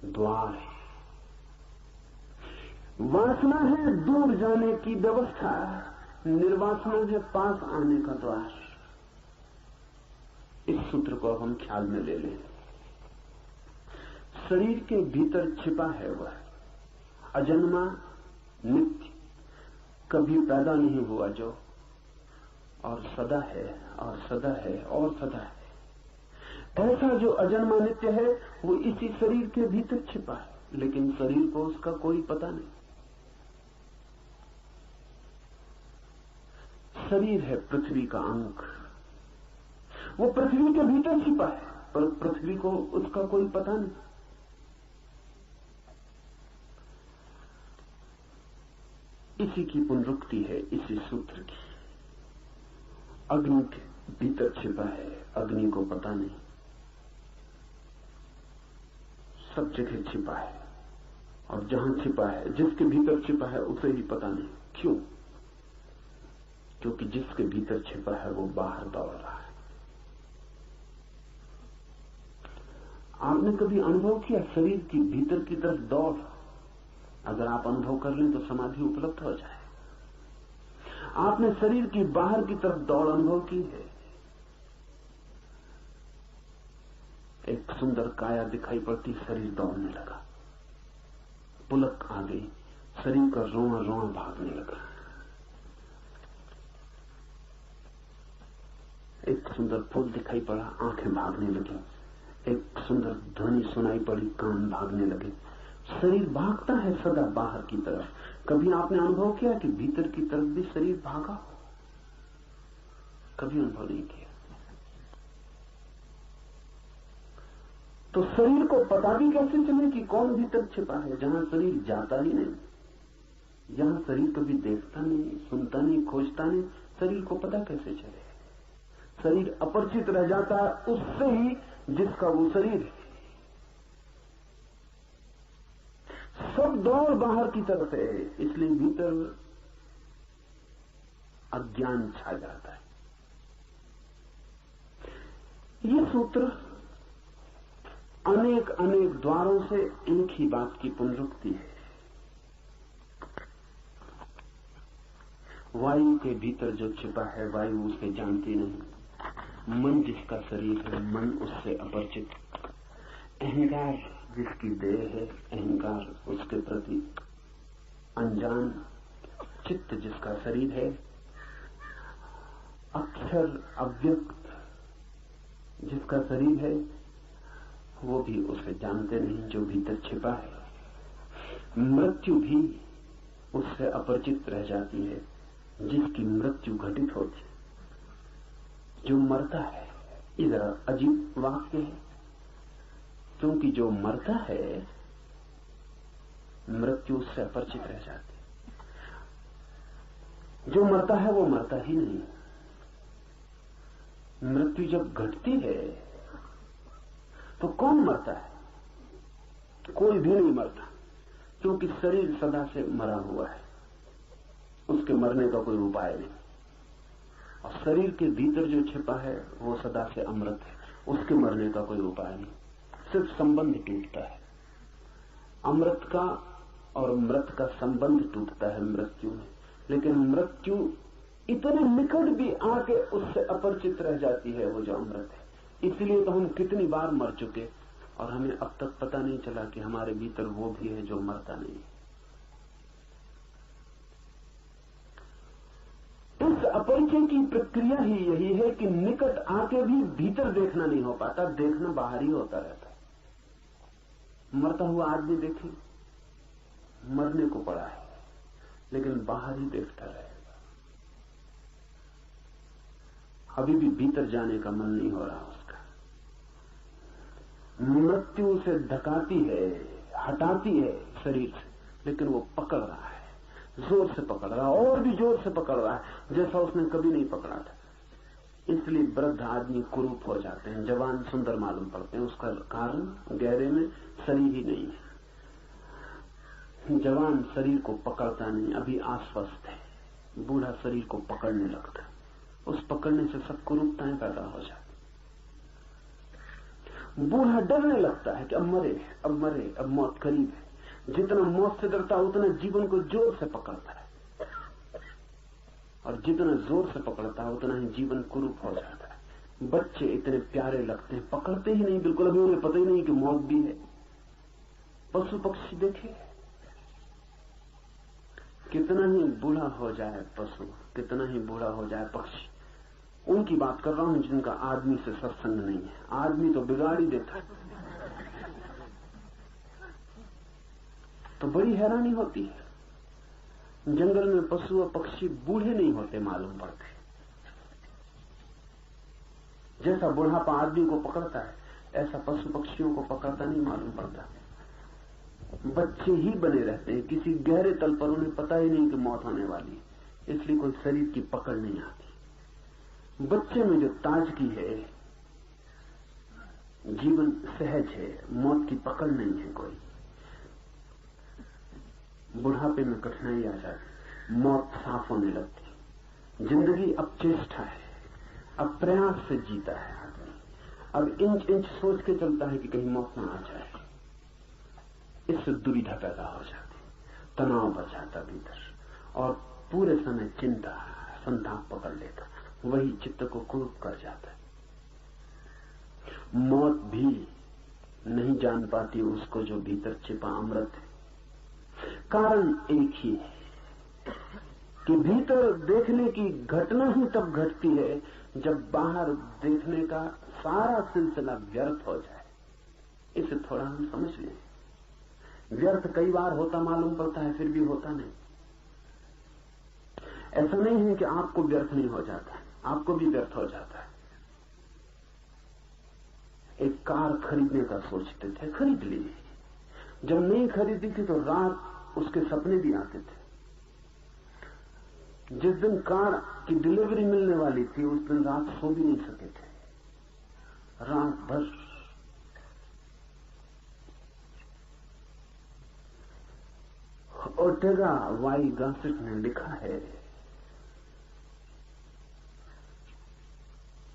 Speaker 1: द्वार है। वासना है दूर जाने की व्यवस्था, निर्वासना है पास आने का द्वार। इस सूत्र को अब हम ख्याल में ले लें। शरीर के भीतर छिपा है वह अजन्मा नित्य, कभी पैदा नहीं हुआ जो, और सदा है और सदा है और सदा है। ऐसा जो अजन्मा नित्य है वो इसी शरीर के भीतर छिपा है, लेकिन शरीर को उसका कोई पता नहीं। शरीर है पृथ्वी का अंग, वो पृथ्वी के भीतर छिपा है, पर पृथ्वी को उसका कोई पता नहीं। इसी की पुनरुक्ति है इसी सूत्र की। अग्नि के भीतर छिपा है, अग्नि को पता नहीं, सब जगह छिपा है, और जहां छिपा है, जिसके भीतर छिपा है उसे ही पता नहीं। क्यों? क्योंकि जिसके भीतर छिपा है वो बाहर दौड़ रहा है। आपने कभी अनुभव किया शरीर की भीतर की तरफ दौड़? अगर आप अनुभव कर लें तो समाधि उपलब्ध हो जाए। आपने शरीर की बाहर की तरफ दौड़ अनुभव की है? एक सुंदर काया दिखाई पड़ती, शरीर दौड़ने लगा, पुलक आ गई, शरीर का रोआ रोआ भागने लगा। एक सुंदर फूल दिखाई पड़ा, आंखें भागने लगी। एक सुंदर ध्वनि सुनाई पड़ी, कान भागने लगे। शरीर भागता है सदा बाहर की तरफ। कभी आपने अनुभव किया कि भीतर की तरफ भी शरीर भागा? कभी अनुभव नहीं किया। तो शरीर को पता भी कैसे चले कि कौन भीतर छिपा है, जहां शरीर जाता ही नहीं, जहां शरीर कभी देखता नहीं, सुनता नहीं, खोजता नहीं, शरीर को पता कैसे चले? शरीर अपरिचित रह जाता है उससे ही जिसका वो शरीर है। सब दौड़ बाहर की तरफ है, इसलिए भीतर अज्ञान छा जाता है। ये सूत्र अनेक अनेक द्वारों से एक ही बात की पुनरुक्ति है। वायु के भीतर जो छिपा है वायु उसे जानती नहीं। मन जिसका शरीर है मन उससे अपरिचित। अहंकार जिसकी देह है अहंकार उसके प्रति अनजान। चित्त जिसका शरीर है अक्षर अव्यक्त जिसका शरीर है वो भी उसे जानते नहीं जो भीतर छिपा है। मृत्यु भी उससे अपरिचित रह जाती है जिसकी मृत्यु घटित होती है। जो मरता है, ये जरा अजीब वाक्य है क्योंकि जो मरता है मृत्यु उससे अपरिचित रह जाती है। जो मरता है वो मरता ही नहीं। मृत्यु जब घटती है तो कौन मरता है? कोई भी नहीं मरता क्योंकि शरीर सदा से मरा हुआ है, उसके मरने का कोई उपाय नहीं। और शरीर के भीतर जो छिपा है वो सदा से अमृत है, उसके मरने का कोई उपाय नहीं। सिर्फ संबंध टूटता है अमृत का और मृत का संबंध टूटता है मृत्यु में। लेकिन मृत्यु इतने निकट भी आके उससे अपरिचित रह जाती है वो जो अमृत है। इसलिए तो हम कितनी बार मर चुके और हमें अब तक पता नहीं चला कि हमारे भीतर वो भी है जो मरता नहीं। इस अपरिचय की प्रक्रिया ही यही है कि निकट आके भी भीतर देखना नहीं हो पाता, देखना बाहर ही होता रहता है। मरता हुआ आदमी देखे, मरने को पड़ा है लेकिन बाहर ही देखता रहेगा। अभी भी भीतर जाने का मन नहीं हो रहा उसका। मृत्यु उसे धकाती है, हटाती है शरीर से, लेकिन वो पकड़ रहा है, जोर से पकड़ रहा है और भी जोर से पकड़ रहा है जैसा उसने कभी नहीं पकड़ा था। इसलिए वृद्ध आदमी कुरूप हो जाते हैं, जवान सुंदर मालूम पड़ते हैं। उसका कारण गहरे में शरीर ही नहीं है। जवान शरीर को पकड़ता नहीं, अभी आश्वस्त है। बूढ़ा शरीर को पकड़ने लगता है, उस पकड़ने से सब कुरूपताएं पैदा हो जाती। बूढ़ा डरने लगता है कि अब मरे, अब मरे, अब मौत करीब है। जितना मौत से डरता है उतना जीवन को जोर से पकड़ता है, और जितना जोर से पकड़ता है उतना ही जीवन कुरूप हो जाता है। बच्चे इतने प्यारे लगते हैं, पकड़ते ही नहीं बिल्कुल, अभी उन्हें पता ही नहीं कि मौत भी है। पशु पक्षी देखे, कितना ही बूढ़ा हो जाए पशु, कितना ही बूढ़ा हो जाए पक्षी, उनकी बात कर रहा हूं जिनका आदमी से सत्संग नहीं है। आदमी तो बिगाड़ ही देता है। तो बड़ी हैरानी होती है, जंगल में पशु और पक्षी बूढ़े नहीं होते मालूम पड़ते। जैसा बुढ़ापा आदमी को पकड़ता है ऐसा पशु पक्षियों को पकड़ता नहीं मालूम पड़ता। बच्चे ही बने रहते हैं, किसी गहरे तल पर उन्हें पता ही नहीं कि मौत होने वाली, इसलिए कोई शरीर की पकड़ नहीं आती। बच्चे में जो ताजगी है, जीवन सहज है, मौत की पकड़ नहीं है कोई। बुढ़ापे में कठिनाई आ जाती, मौत साफ होने लगती। जिंदगी अब चेष्टा है, अब प्रयास से जीता है आदमी, अब इंच इंच सोच के चलता है कि कहीं मौत ना आ जाए। इससे दुविधा पैदा हो जाती, तनाव बढ़ जाता भीतर, और पूरे समय चिंता संताप पकड़ लेता, वही चित्त को कुरूप कर जाता है। मौत भी नहीं जान पाती उसको जो भीतर छिपा अमृत है। कारण एक ही है कि भीतर देखने की घटना ही तब घटती है जब बाहर देखने का सारा सिलसिला व्यर्थ हो जाए। इसे थोड़ा हम समझ लें। व्यर्थ कई बार होता मालूम पड़ता है, फिर भी होता नहीं। ऐसा नहीं है कि आपको व्यर्थ नहीं हो जाता, आपको भी व्यर्थ हो जाता है। एक कार खरीदने का सोचते थे, खरीद ली। जब नहीं खरीदी थी तो रात उसके सपने भी आते थे। जिस दिन कार की डिलीवरी मिलने वाली थी उस दिन रात सो भी नहीं सके थे, रात भर। ओर्टेगा वाई गासेट ने लिखा है,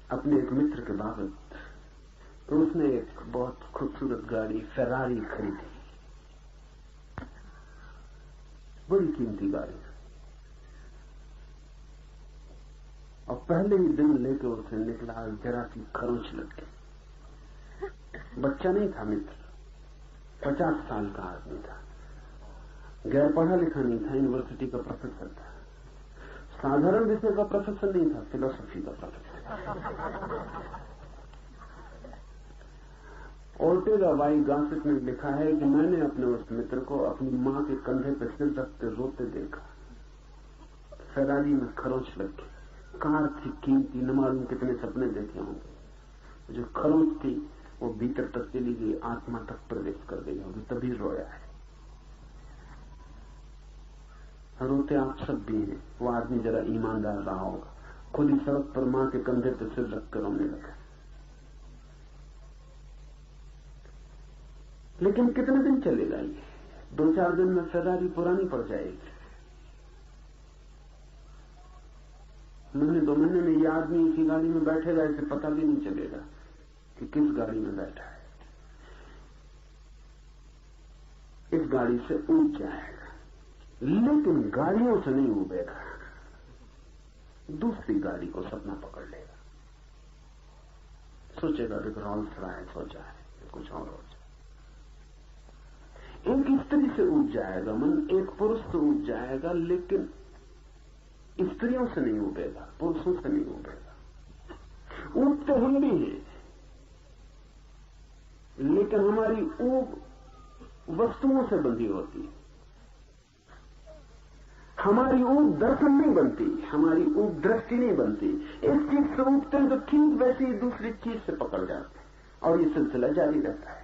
Speaker 1: अपने एक मित्र के बाबत, तो उसने एक बहुत खूबसूरत गाड़ी फेरारी खरीदी, बड़ी कीमती गाड़ी, और पहले ही दिन लेके उसे निकला, जरा सी खरोंच लग गई। बच्चा नहीं था मित्र, 50 साल का आदमी था, गैर पढ़ा लिखा नहीं था, यूनिवर्सिटी का प्रोफेसर था, साधारण विषय का प्रोफेसर नहीं था, फिलोसफी का प्रोफेसर। ओर्टेगा वाई गासिप ने लिखा है कि मैंने अपने उस मित्र को अपनी मां के कंधे पर सिर रख के रोते देखा। फेरारी में खरोंच लग गई, कार थी कीमती, न मालूम कितने सपने देखे होंगे। जो खरोंच थी वो भीतर तक चली गई, आत्मा तक प्रवेश कर गई होगी, तभी रोया है। रोते आप सब भी हैं। वो आदमी जरा ईमानदार रहा होगा, खुली सड़क पर मां के कंधे पर सिर रखकर रोने लगा। लेकिन कितने दिन चलेगा ये? 2-4 दिन में फेरारी पुरानी पड़ जाएगी। महीने 2 महीने में ये आदमी इसी गाड़ी में बैठेगा, इसे पता भी नहीं चलेगा कि किस गाड़ी में बैठा है। इस गाड़ी से ऊंच जाएगा, लेकिन गाड़ियों से नहीं उबेगा, दूसरी गाड़ी को सपना पकड़ लेगा। सोचेगा कि रॉल्स रॉयस हो जाए, कुछ और हो जाए। एक स्त्री से उठ जाएगा मन, एक पुरुष से उठ जाएगा, लेकिन स्त्रियों से नहीं उबेगा, पुरुषों से नहीं उबेगा। उठते हम भी हैं, लेकिन हमारी ऊब वस्तुओं से बंधी होती है। हमारी ऊब दर्शन नहीं बनती, हमारी ऊब दृष्टि नहीं बनती। एक चीज से उठते हैं तो ठीक वैसे ही दूसरी चीज से पकड़ जाते हैं, और ये सिलसिला जारी रहता है।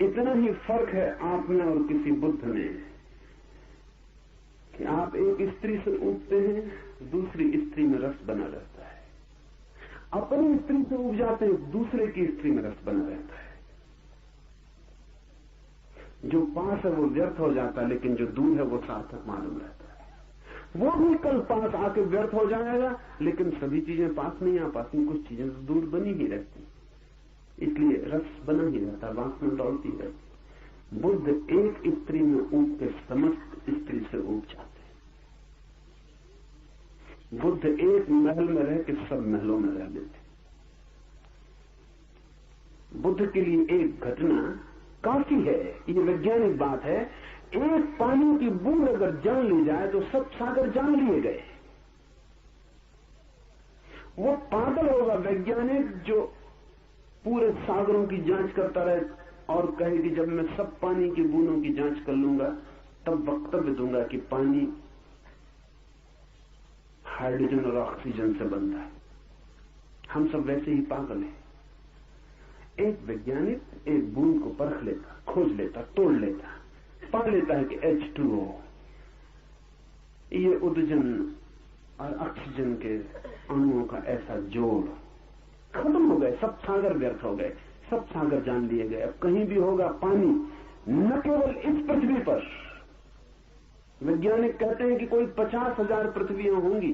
Speaker 1: इतना ही फर्क है आप में और किसी बुद्ध में कि आप एक स्त्री से उठते हैं, दूसरी स्त्री में रस बना रहता है। अपनी स्त्री से उठ जाते हैं, दूसरे की स्त्री में रस बना रहता है। जो पास है वो व्यर्थ हो जाता है, लेकिन जो दूर है वो सार्थक मालूम रहता है। वो भी कल पास आके व्यर्थ हो जाएगा, लेकिन सभी चीजें पास नहीं आ पाती, कुछ चीजें दूर बनी ही रहती, इसलिए रस बना ही रहता, वासना दौड़ती रहती। बुद्ध एक स्त्री में ऊब के समस्त स्त्री से ऊब जाते हैं। बुद्ध एक महल में रह के सब महलों में रह लेते। बुद्ध के लिए एक घटना काफी है, ये वैज्ञानिक बात है। एक पानी की बूंद अगर जान ली जाए तो सब सागर जान लिए गए। वो पागल होगा वैज्ञानिक जो पूरे सागरों की जांच करता रहे और कहे कि जब मैं सब पानी की बूंदों की जांच कर लूंगा तब वक्तव्य दूंगा कि पानी हाइड्रोजन और ऑक्सीजन से बनता है। हम सब वैसे ही पागल हैं। एक वैज्ञानिक एक बूंद को परख लेता, खोज लेता, तोड़ लेता, पा लेता है कि H2O, ये उदजन और ऑक्सीजन के अणुओं का ऐसा जोड़। खत्म हो गए, सब सागर व्यर्थ हो गए, सब सागर जान लिए गए। अब कहीं भी होगा पानी, न केवल इस पृथ्वी पर। वैज्ञानिक कहते हैं कि कोई 50,000 पृथ्वियां होंगी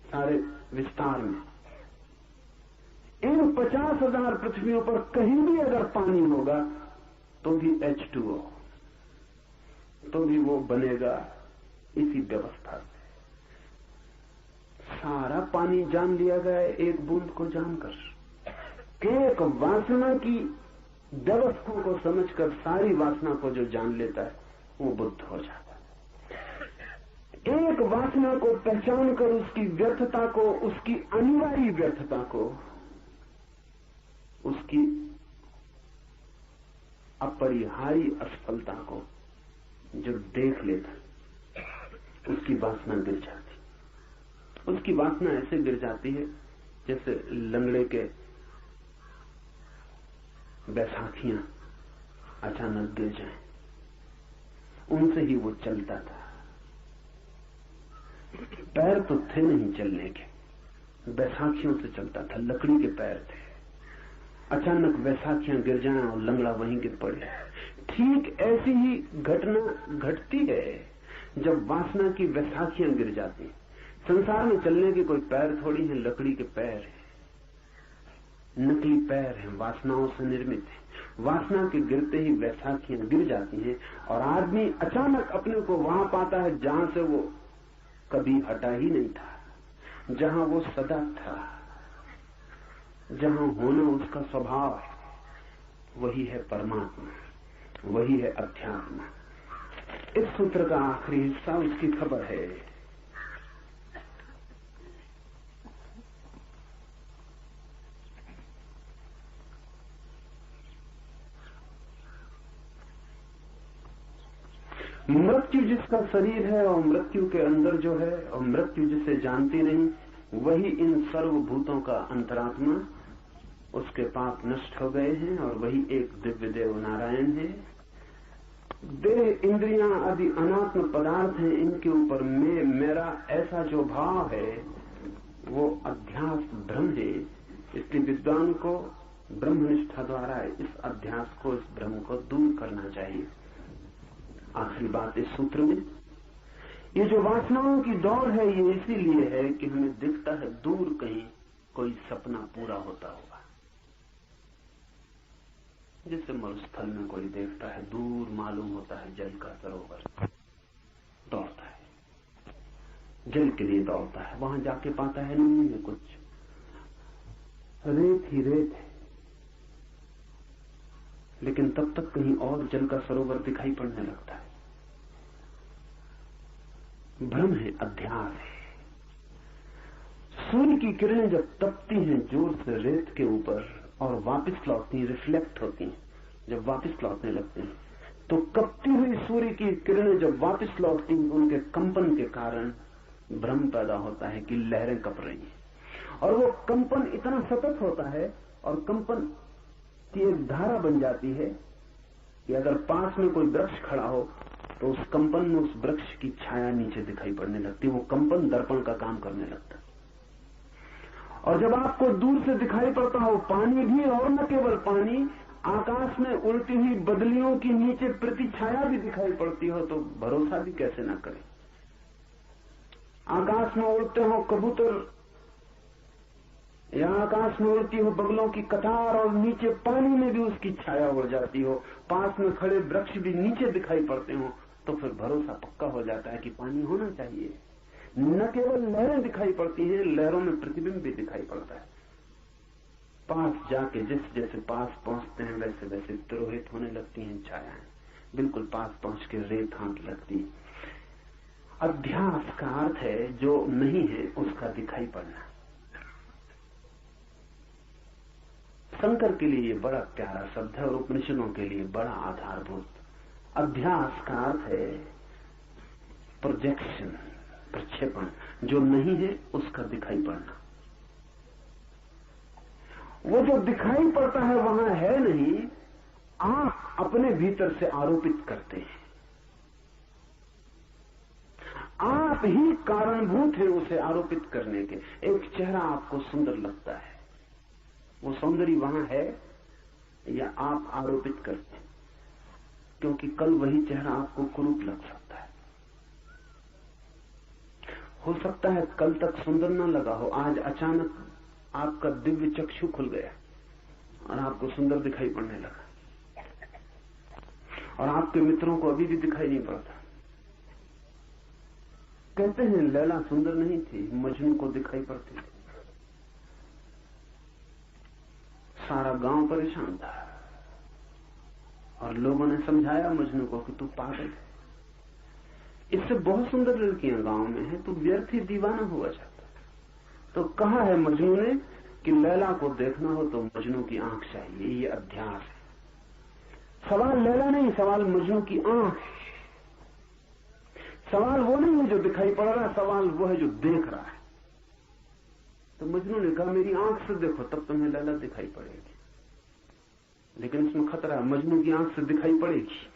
Speaker 1: सारे विस्तार में। इन 50,000 पृथ्वियों पर कहीं भी अगर पानी होगा तो भी H2O, तो भी वो बनेगा इसी व्यवस्था से। सारा पानी जान लिया गया एक बूंद को जानकर। एक वासना की व्यवस्था को समझकर सारी वासना को जो जान लेता है वो बुद्ध हो जाता है। एक वासना को पहचान कर उसकी व्यर्थता को, उसकी अनिवार्य व्यर्थता को, उसकी अपरिहार्य असफलता को जो देख लेता, उसकी वासना गिर जाती। उसकी वासना ऐसे गिर जाती है जैसे लंगड़े के बैसाखियां अचानक गिर जाएं। उनसे ही वो चलता था। पैर तो थे नहीं चलने के, बैसाखियों से चलता था, लकड़ी के पैर थे। अचानक बैसाखियां गिर जाएं और लंगड़ा वहीं गिर पड़े। ठीक ऐसी ही घटना घटती है जब वासना की बैसाखियां गिर जाती। संसार में चलने के कोई पैर थोड़ी हैं, लकड़ी के पैर हैं। नकली पैर हैं, वासनाओं से निर्मित है। वासना के गिरते ही वैसाखियां गिर जाती हैं और आदमी अचानक अपने को वहां पाता है जहां से वो कभी हटा ही नहीं था, जहां वो सदा था, जहां होना उसका स्वभाव है। वही है परमात्मा, वही है अध्यात्म। इस सूत्र का आखिरी हिस्सा उसकी खबर है। मृत्यु जिसका शरीर है और मृत्यु के अंदर जो है और मृत्यु जिसे जानती नहीं, वही इन सर्वभूतों का अंतरात्मा। उसके पाप नष्ट हो गए हैं और वही एक दिव्य देव नारायण है। देह, इंद्रियां आदि अनात्म पदार्थ हैं, इनके ऊपर मैं, मेरा ऐसा जो भाव है वो अध्यास भ्रम है। इसलिए विद्वान को ब्रह्मनिष्ठा द्वारा इस अध्यास को, इस भ्रम को दूर करना चाहिए। आखिरी बात इस सूत्र में, ये जो वासनाओं की दौड़ है ये इसीलिए है कि हमें दिखता है दूर कहीं कोई सपना पूरा होता होगा। जैसे मरुस्थल में कोई देखता है दूर मालूम होता है जल का सरोवर, दौड़ता है, जल के लिए दौड़ता है, वहां जाके पाता है नहीं है कुछ, रेत ही रेत है। लेकिन तब तक कहीं और जल का सरोवर दिखाई पड़ने लगता है। भ्रम है, अध्यास है। सूर्य की किरणें जब तपती हैं जोर से रेत के ऊपर और वापस लौटती हैं, रिफ्लेक्ट होती हैं, जब वापस लौटने लगती हैं, तो कपती हुई सूर्य की किरणें जब वापस लौटती हैं, उनके कंपन के कारण भ्रम पैदा होता है कि लहरें कप रही हैं। और वो कंपन इतना सतत होता है और कंपन की एक धारा बन जाती है कि अगर पास में कोई वृक्ष खड़ा हो तो उस कंपन में उस वृक्ष की छाया नीचे दिखाई पड़ने लगती है। वो कंपन दर्पण का काम करने लगता है। और जब आपको दूर से दिखाई पड़ता हो पानी भी, और न केवल पानी, आकाश में उड़ती हुई बदलियों की नीचे प्रति छाया भी दिखाई पड़ती हो, तो भरोसा भी कैसे न करें। आकाश में उड़ते हो कबूतर या आकाश में उड़ती हो बगलों की कतार और नीचे पानी में भी उसकी छाया उड़ जाती हो, पास में खड़े वृक्ष भी नीचे दिखाई पड़ते हो, तो फिर भरोसा पक्का हो जाता है कि पानी होना चाहिए। न केवल लहरें दिखाई पड़ती हैं, लहरों में प्रतिबिंब भी दिखाई पड़ता है। पास जाके जैसे जैसे पास पहुंचते हैं वैसे वैसे तिरोहित होने लगती हैं छायाएं, बिल्कुल पास पहुंच के रेत हाथ लगती। अध्यास का अर्थ है जो नहीं है उसका दिखाई पड़ना। शंकर के लिए ये बड़ा प्यारा शब्द है और उपनिषदों के लिए बड़ा आधारभूत। अध्यास का अर्थ है प्रोजेक्शन, प्रक्षेपण, जो नहीं है उसका दिखाई पड़ना। वो जो दिखाई पड़ता है वहां है नहीं, आप अपने भीतर से आरोपित करते हैं। आप ही कारणभूत हैं उसे आरोपित करने के। एक चेहरा आपको सुंदर लगता है, वो सौंदर्य वहां है या आप आरोपित करते हैं, क्योंकि कल वही चेहरा आपको कुरूप लग सकता है। हो सकता है कल तक सुंदर न लगा हो, आज अचानक आपका दिव्य चक्षु खुल गया और आपको सुंदर दिखाई पड़ने लगा, और आपके मित्रों को अभी भी दिखाई नहीं पड़ता। कहते हैं लैला सुंदर नहीं थी, मजनू को दिखाई पड़ती थी। सारा गांव परेशान था और लोगों ने समझाया मजनू को कि तू पागल है, इससे बहुत सुंदर लड़कियां गांव में हैं, तू व्यर्थ ही दीवाना हुआ जाता। तो कहा है मजनू ने कि लैला को देखना हो तो मजनू की आंख चाहिए। ये अध्यास है। सवाल लैला नहीं, सवाल मजनू की आंख है। सवाल वो नहीं है जो दिखाई पड़ रहा है, सवाल वो है जो देख रहा है। तो मजनू ने कहा मेरी आंख से देखो तब तुम्हें लैला दिखाई पड़ेगी। लेकिन इसमें खतरा है, मजनू की आंख से दिखाई पड़ेगी।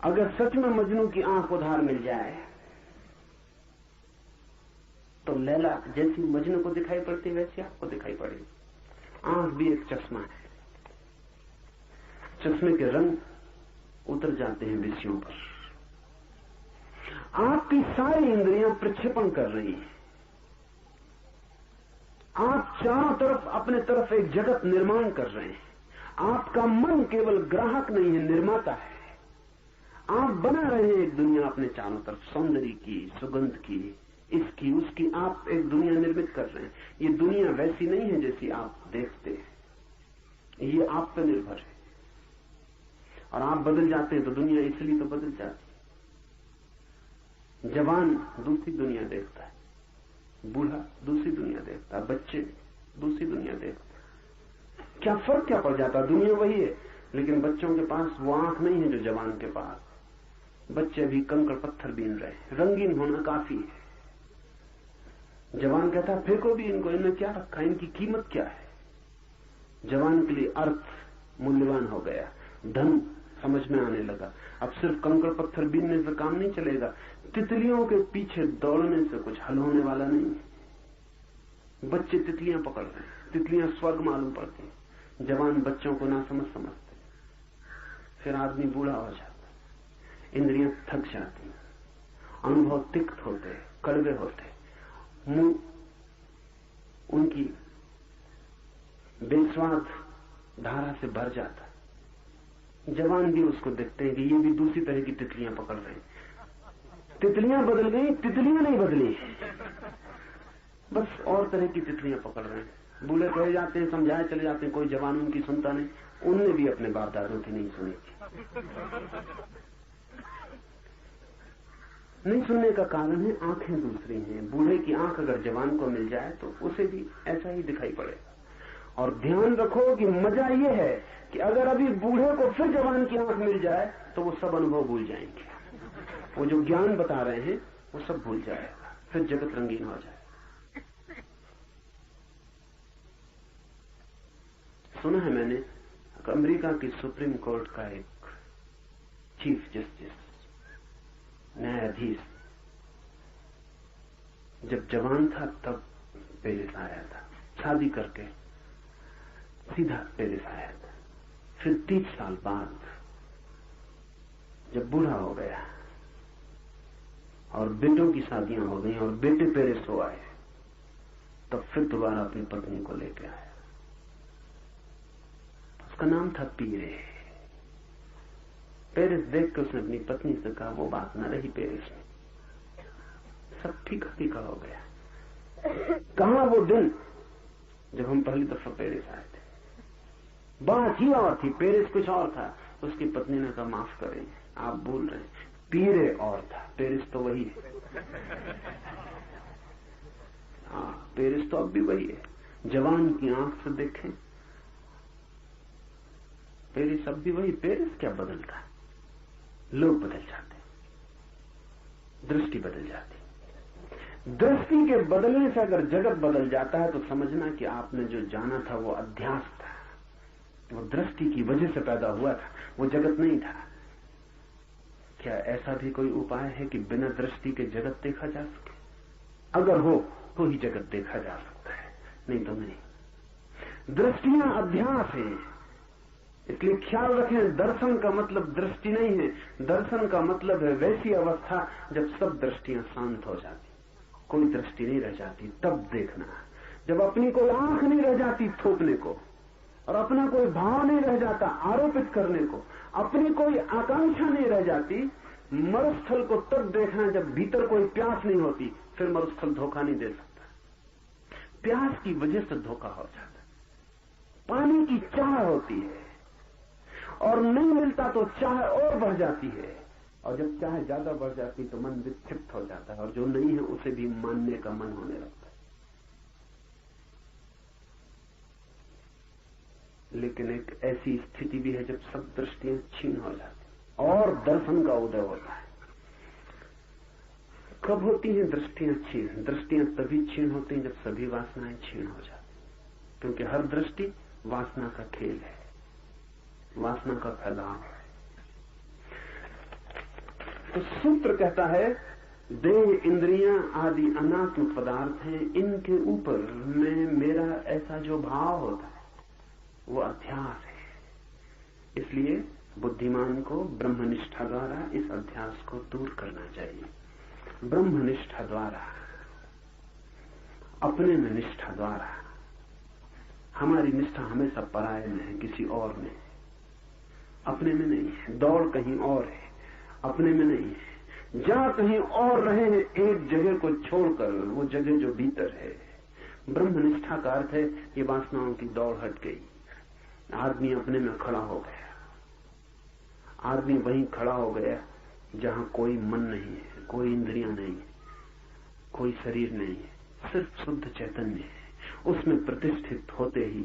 Speaker 1: अगर सच में मजनू की आंख उधार मिल जाए तो लैला जैसी मजनू को दिखाई पड़ती वैसी आपको दिखाई पड़ेगी। आंख भी एक चश्मा है, चश्मे के रंग उतर जाते हैं विषयों पर। आपकी सारी इंद्रियां प्रक्षेपण कर रही हैं। आप चारों तरफ अपने तरफ एक जगत निर्माण कर रहे हैं। आपका मन केवल ग्राहक नहीं है, निर्माता है। आप बना रहे हैं एक दुनिया अपने चारों तरफ, सौंदर्य की, सुगंध की, इसकी उसकी, आप एक दुनिया निर्मित कर रहे हैं। ये दुनिया वैसी नहीं है जैसी आप देखते हैं, ये आप पर निर्भर है। और आप बदल जाते हैं तो दुनिया इसलिए तो बदल जाती है। जवान दूसरी दुनिया देखता है, बूढ़ा दूसरी दुनिया देखता है, बच्चे दूसरी दुनिया देखते हैं। क्या फर्क क्या पड़ जाता है? दुनिया वही है, लेकिन बच्चों के पास वो आंख नहीं है जो जवान के पास। बच्चे भी कंकड़ पत्थर बीन रहे हैं, रंगीन होना काफी है। जवान कहता है फेंको भी इनको, इनमें क्या रखा, इनकी कीमत क्या है। जवान के लिए अर्थ मूल्यवान हो गया, धन समझ में आने लगा। अब सिर्फ कंकड़ पत्थर बीनने से काम नहीं चलेगा, तितलियों के पीछे दौड़ने से कुछ हल होने वाला नहीं है। बच्चे तितलियां पकड़ रहे हैं, तितलियां स्वर्ग मालूम पड़ती हैं, जवान बच्चों को ना समझते। फिर आदमी बूढ़ा हो जाता, इंद्रियां थक जाती, अनुभव तिक्त होते, कड़वे होते, मुंह उनकी बेस्वाद धारा से भर जाता। जवान भी उसको देखते हैं कि ये भी दूसरी तरह की तितलियां पकड़ रहे हैं। तितलियां बदल गई, तितलियां नहीं बदली, बस और तरह की तितलियां पकड़ रहे हैं। बूढ़े कहे जाते हैं, समझाए चले जाते हैं, कोई जवान उनकी सुनता नहीं। उनने भी अपने बाप दादों की नहीं सुनी थी। नहीं सुनने का कारण है आंखें दूसरी हैं। बूढ़े की आंख अगर जवान को मिल जाए तो उसे भी ऐसा ही दिखाई पड़ेगा। और ध्यान रखो कि मजा ये है कि अगर अभी बूढ़े को फिर जवान की आंख मिल जाए तो वो सब अनुभव भूल जाएंगे। वो जो ज्ञान बता रहे हैं वो सब भूल जाएगा, फिर जगत रंगीन हो जाए। सुना है मैंने, अमेरिका की सुप्रीम कोर्ट का एक चीफ जस्टिस, न्यायाधीश, जब जवान था तब पेरिस आया था, शादी करके सीधा पेरिस आया था। फिर 30 साल बाद जब बूढ़ा हो गया और बेटों की शादियां हो गई और बेटे पेरिस हो आए, तब फिर दोबारा अपनी पत्नी को लेकर आया। उसका नाम था पीरे। पेरिस देख के उसने अपनी पत्नी से कहा, वो बात न रही पेरिस में, सब फीका फीका हो गया। कहां वो दिन जब हम पहली दफा पेरिस आए थे? बात ही और थी, पेरिस कुछ और था। उसकी पत्नी ने कहा, माफ करें, आप भूल रहे, पीरे और था, पेरिस तो वही है। हाँ, पेरिस तो अब भी वही है। जवान की आंख से देखें, पेरिस अब भी वही। पेरिस क्या बदलता है? लोग बदल जाते, दृष्टि बदल जाती। दृष्टि के बदलने से अगर जगत बदल जाता है तो समझना कि आपने जो जाना था वो अध्यास था, वो दृष्टि की वजह से पैदा हुआ था, वो जगत नहीं था। क्या ऐसा भी कोई उपाय है कि बिना दृष्टि के जगत देखा जा सके? अगर हो तो ही जगत देखा जा सकता है, नहीं तो नहीं। दृष्टियां अध्यास है, इसलिए ख्याल रखें, दर्शन का मतलब दृष्टि नहीं है। दर्शन का मतलब है वैसी अवस्था जब सब दृष्टियां शांत हो जाती, कोई दृष्टि नहीं रह जाती, तब देखना। जब अपनी कोई आंख नहीं रह जाती थोपने को, और अपना कोई भाव नहीं रह जाता आरोपित करने को, अपनी कोई आकांक्षा नहीं रह जाती, मरुस्थल को तब देखना जब भीतर कोई प्यास नहीं होती। फिर मरुस्थल धोखा नहीं दे सकता। प्यास की वजह से धोखा हो जाता। पानी की चाह होती है और नहीं मिलता तो चाह और बढ़ जाती है, और जब चाह ज्यादा बढ़ जाती तो मन विक्षिप्त हो जाता है, और जो नहीं है उसे भी मानने का मन होने लगता है। लेकिन एक ऐसी स्थिति भी है जब सब दृष्टियां छीन हो जाती और दर्शन का उदय होता है। कब होती हैं दृष्टियां छीन? दृष्टियां तभी छीन होती हैं जब सभी वासनाएं छीन हो जाती, क्योंकि हर दृष्टि वासना का खेल है, वासना का फैलाव है। तो सूत्र कहता है, देह, इंद्रियां आदि अनात्म पदार्थ हैं, इनके ऊपर में मेरा ऐसा जो भाव होता है वो अध्यास है। इसलिए बुद्धिमान को ब्रह्मनिष्ठा द्वारा इस अध्यास को दूर करना चाहिए। ब्रह्मनिष्ठा द्वारा, अपने में निष्ठा द्वारा हमारी निष्ठा हमेशा पराये में है, किसी और में, अपने में नहीं है। दौड़ कहीं और है, अपने में नहीं है। जहां कहीं और रहे हैं एक जगह को छोड़कर, वो जगह जो भीतर है। ब्रह्मनिष्ठा का अर्थ है ये वासनाओं की दौड़ हट गई, आदमी अपने में खड़ा हो गया। आदमी वहीं खड़ा हो गया जहां कोई मन नहीं है, कोई इंद्रियां नहीं है, कोई शरीर नहीं है, सिर्फ शुद्ध चैतन्य है। उसमें प्रतिष्ठित होते ही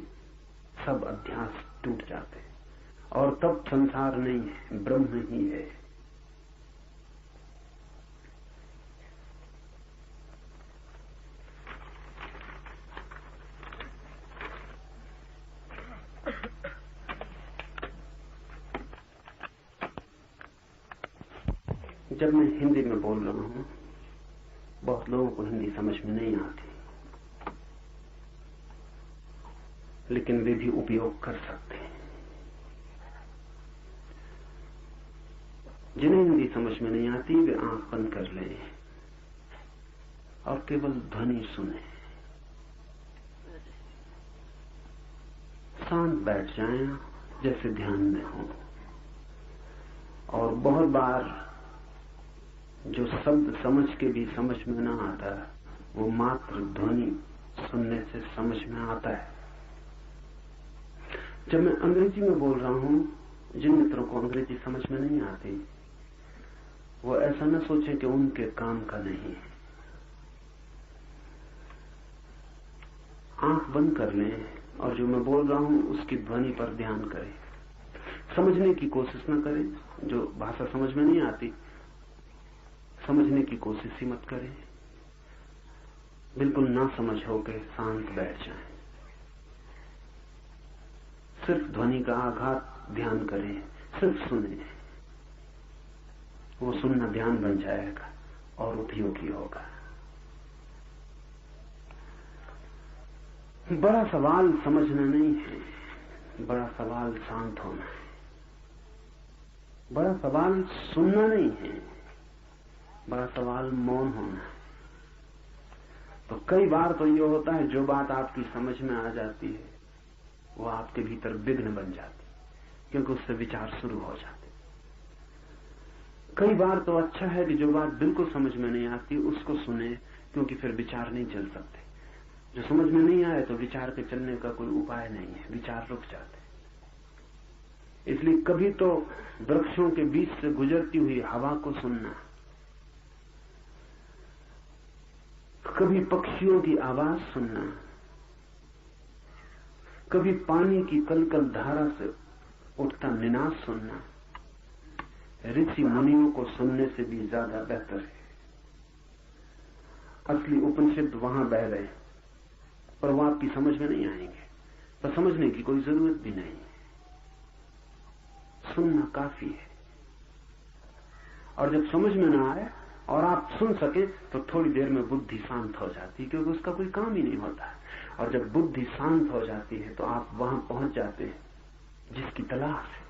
Speaker 1: सब अध्यास टूट जाते और तब संसार नहीं है, ब्रह्म ही है। जब मैं हिंदी में बोल रहा हूं, बहुत लोगों को हिंदी समझ में नहीं आती, लेकिन वे भी उपयोग कर सकते हैं। जिन्हें हिंदी समझ में नहीं आती वे आंख बंद कर लें और केवल ध्वनि सुने, शांत बैठ जाएं जैसे ध्यान में हो। और बहुत बार जो शब्द समझ के भी समझ में ना आता, वो मात्र ध्वनि सुनने से समझ में आता है। जब मैं अंग्रेजी में बोल रहा हूं, जिन मित्रों को अंग्रेजी समझ में नहीं आती वो ऐसा न सोचें कि उनके काम का नहीं है। आंख बंद कर लें और जो मैं बोल रहा हूं उसकी ध्वनि पर ध्यान करें। समझने की कोशिश न करें, जो भाषा समझ में नहीं आती समझने की कोशिश ही मत करें। बिल्कुल ना समझ होकर शांत बैठ जाएं, सिर्फ ध्वनि का आघात ध्यान करें, सिर्फ सुने। वो सुनना ध्यान बन जाएगा और उपयोगी होगा। बड़ा सवाल समझना नहीं है, बड़ा सवाल शांत होना है। बड़ा सवाल सुनना नहीं है, बड़ा सवाल मौन होना है। तो कई बार तो ये होता है जो बात आपकी समझ में आ जाती है वो आपके भीतर विघ्न बन जाती, क्योंकि उससे विचार शुरू हो जाते। कई बार तो अच्छा है कि जो बात बिल्कुल समझ में नहीं आती उसको सुने, क्योंकि फिर विचार नहीं चल सकते। जो समझ में नहीं आए तो विचार के चलने का कोई उपाय नहीं है, विचार रुक जाते। इसलिए कभी तो वृक्षों के बीच से गुजरती हुई हवा को सुनना, कभी पक्षियों की आवाज सुनना, कभी पानी की कलकल धारा से उठता निनाद सुनना, ऋषि मुनियों को सुनने से भी ज्यादा बेहतर है। असली उपनिषद वहां बह रहे हैं, पर वो आपकी समझ में नहीं आएंगे, पर समझने की कोई जरूरत भी नहीं, सुनना काफी है। और जब समझ में ना आए और आप सुन सके तो थोड़ी देर में बुद्धि शांत हो जाती है, क्योंकि उसका कोई काम ही नहीं होता। और जब बुद्धि शांत हो जाती है तो आप वहां पहुंच जाते हैं जिसकी तलाश है।